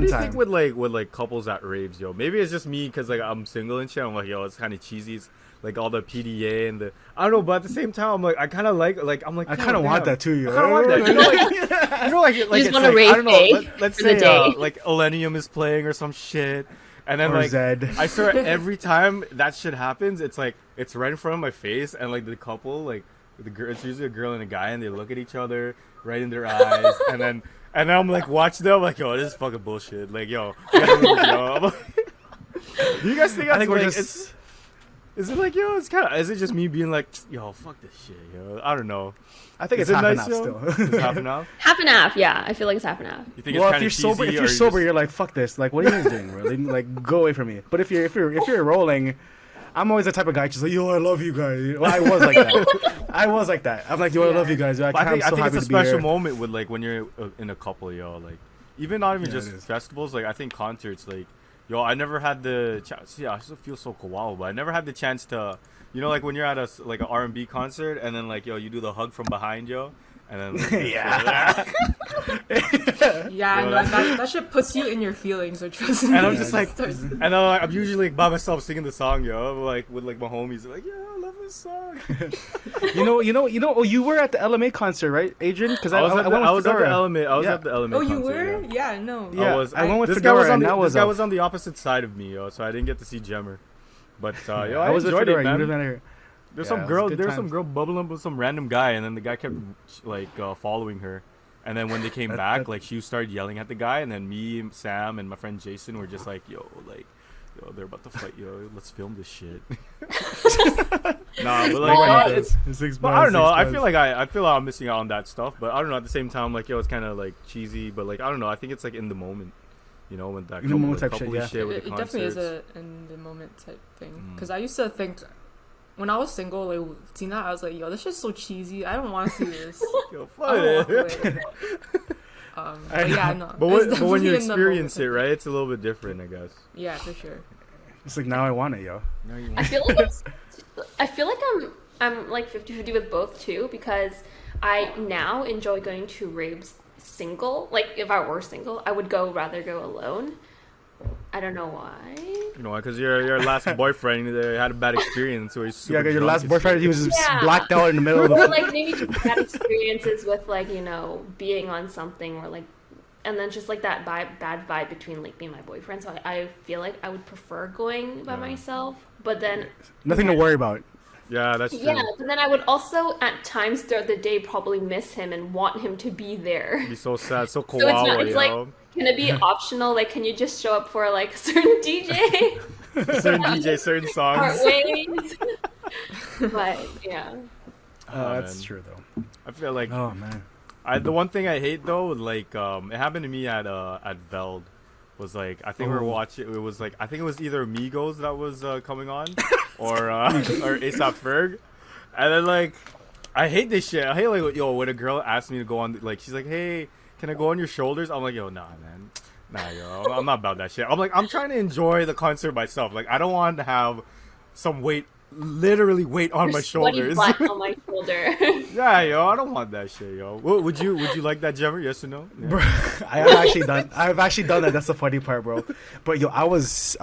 do you time. think with like couples at raves, yo? Maybe it's just me because like I'm single and shit. I'm like, yo, it's kind of cheesy. It's, like all the PDA and the I don't know, but at the same time, I'm like I kind of like I'm like I kind of want that too. You I kind of want that. You know, like You it's just want a like, rave I don't know. day Let's for the say day. like Millennium is playing or some shit, and then Or like Zed. I swear every time that shit happens, it's like it's right in front of my face, and like the couple like the girl, it's usually a girl and a guy, and they look at each other right in their eyes, and then I'm like watching them like, yo, this is fucking bullshit. Like, yo, yo. Do you guys think I think we're like, just. is it like, yo, it's kind of, is it just me being like, yo, fuck this shit, yo? I don't know. I think Is it's it half and nice, half yo? still. It's half and half? Half and half, yeah. I feel like it's half and half. You think Well, it's if kind you're of sober, cheesy, if or you're sober, you're like, fuck this. Like, what are you guys doing, bro? Like, go away from me. But if you're rolling, I'm always the type of guy just like, yo, I love you guys. Well, I was like that. I was like that. I'm like, yo, I love you guys. Like, I I'm think, so I think happy it's a to be special here. moment with like when you're in a couple, yo. Like, even not even Yeah, just it is. festivals. Like, I think concerts. Like, yo, I never had the chance. Yeah, I still feel so kawawa, but I never had the chance to, you know, like when you're at a like an R&B concert and then like, yo, you do the hug from behind, yo, and then like, Yeah. Yeah, Yo, no, that shit puts you in your feelings, so trust me. and I'm just like, Starts- and I'm usually like by myself singing the song, yo, like with like my homies, like, yeah, I love this song. Oh, you were at the LMA concert, right, Adrian? Because I was at the Fedora. element. I was Yeah. at the element. Oh, you concert, were? yeah. Yeah, no. Yeah, I went with this Fedora, guy was on and the, that was this guy a- was on the opposite side of me, yo, so I didn't get to see Jemmer. But yo, I was with enjoyed Fedora. it, You would have man. been here. There's Yeah, some it was girl. good There's times. some girl bubbling up with some random guy, and then the guy kept like following her. And then when they came back, like she started yelling at the guy, and then me, Sam, and my friend Jason were just like, yo, they're about to fight, yo. Let's film this shit. Nah, but like, months. it's. But I don't know. I feel like I feel like I'm missing out on that stuff. But I don't know. At the same time, like, yo, it's kind of like cheesy. But like, I don't know. I think it's like in the moment, you know, when that In the moment type shit, couple yeah. shit with It the definitely is concerts. a in the moment type thing. Because I used to think, when I was single, like, seeing that, I was like, yo, this shit's so cheesy. I don't want to see this. Yo, I don't fuck walk it. away. But yeah, no. But it's when you definitely in the experience it, moment. right, it's a little bit different, I guess. Yeah, for sure. It's like now I want it, yo. No, you I feel like I'm like 50-50 with both too, because I now enjoy going to raves single. Like if I were single, I would rather go alone. I don't know why. You know, because your last boyfriend had a bad experience, so he's super Yeah, 'cause your drunk last and boyfriend, shit. he was just Yeah. blacked out in the middle of Or the. like maybe just bad experiences with like, you know, being on something or like, and then just like that bad vibe between like me and my boyfriend. So I feel like I would prefer going by myself, but then Nothing to worry about. Yeah, that's true. yeah, but then I would also at times throughout the day probably miss him and want him to be there. Be so sad, so So it's not. kawawa, It's yo. like, can it be optional? Like, can you just show up for like a certain DJ? Certain DJ, certain Part songs. ways. But yeah. That's man. true though. I feel like Oh man. the one thing I hate though, like it happened to me at Veld, was like I think we were Oh. watching. It was like I think it was either Migos that was coming on, or ASAP Ferg, and then like I hate this shit. I hate like yo when a girl asks me to go on, like she's like, hey, can I go on your shoulders? I'm like, yo, nah, man. Nah, yo, I'm not about that shit. I'm like, I'm trying to enjoy the concert myself. Like, I don't want to have some weight, literally weight on Your my sweaty shoulders. butt on my shoulder. Yeah, yo, I don't want that shit, yo. Would you like that, Jemmer? Yes or no? Yeah. Bro, I've actually done that. That's the funny part, bro. But yo, I was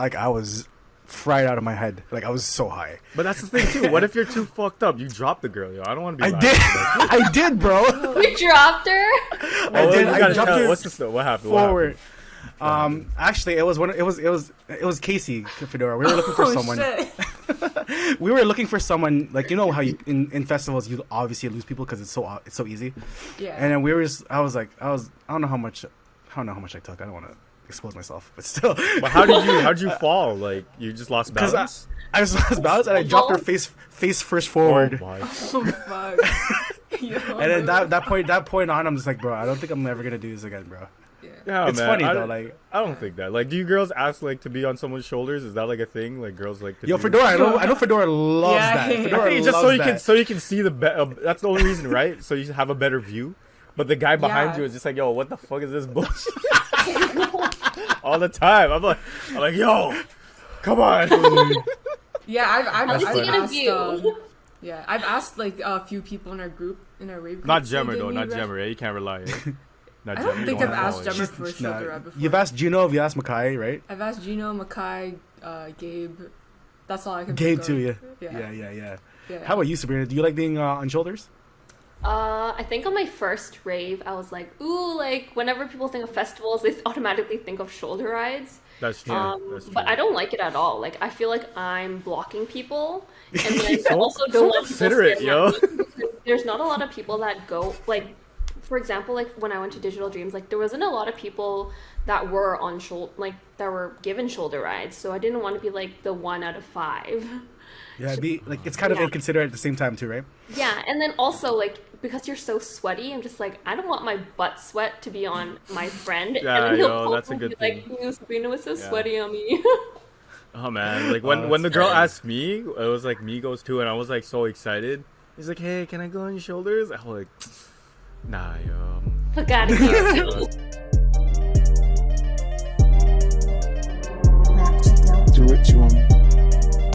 fried out of my head. Like I was so high. But that's the thing too. What if you're too fucked up? You drop the girl, yo. I don't want to be. I laughing did. at that. I did, bro. You dropped her? Oh, I did. you I gotta jumped tell. her What's the story? What happened? What forward. happened? Actually, it was Casey Fedora. We were looking for Oh, someone. shit. We were looking for someone, like, you know how you in festivals you obviously lose people because it's so easy. Yeah. And then we were just, I don't know how much I took. I don't want to expose myself, but still. But how'd you fall? Like you just lost Because balance? I just lost balance and I dropped her face first forward. Oh my. Oh, fuck. Yo, And then that point on, I'm just like, bro, I don't think I'm ever gonna do this again, bro. yeah. Yeah, It's man, funny I though, don't- like. I don't think that. Like, do you girls ask like to be on someone's shoulders? Is that like a thing? Like girls like to Yo, do- Fedora, I know Fedora loves Yeah, that. yeah. Fedora I think it's just loves so that. you can see the that's the only reason, right? So you have a better view. But the guy behind Yeah. you is just like, yo, what the fuck is this bullshit? All the time. I'm like, yo, come on. Yeah, I've least you get a asked, view. yeah, I've asked like a few people in our rave group. Not to Jemmer give though, me not ref- Jemmer. Yeah, you can't rely. Yeah? Not I don't Gemma, think you I've don't asked know. Gemma She's- for a nah, shoulder ride before. You've asked Gino, you've asked Makai, right? I've asked Gino, Makai, Gabe. That's all I can Gabe think too, of. yeah. Yeah. How about you, Sabrina? Do you like being on shoulders? I think on my first rave, I was like, ooh, like whenever people think of festivals, they automatically think of shoulder rides. That's true. That's true. But I don't like it at all. Like I feel like I'm blocking people, and then I So- also so don't want people considerate, staring yo. at me because there's not a lot of people that go like, for example, like when I went to Digital Dreams, like there wasn't a lot of people that were on shoulder, like that were given shoulder rides. So I didn't want to be like the 1 out of 5. Yeah, it's kind of Yeah. inconsiderate at the same time too, right? Yeah, and then also like because you're so sweaty, I'm just like I don't want my butt sweat to be on my friend. Yeah, and then he'll yo, pull that's a and good be like, thing. "Ew, Sabrina was so Yeah. sweaty on me." Oh man, like when the that's girl funny. asked me, it was like Migos too, and I was like so excited. He's like, "Hey, can I go on your shoulders?" I was like, "Nah, yo." Fuck out of here.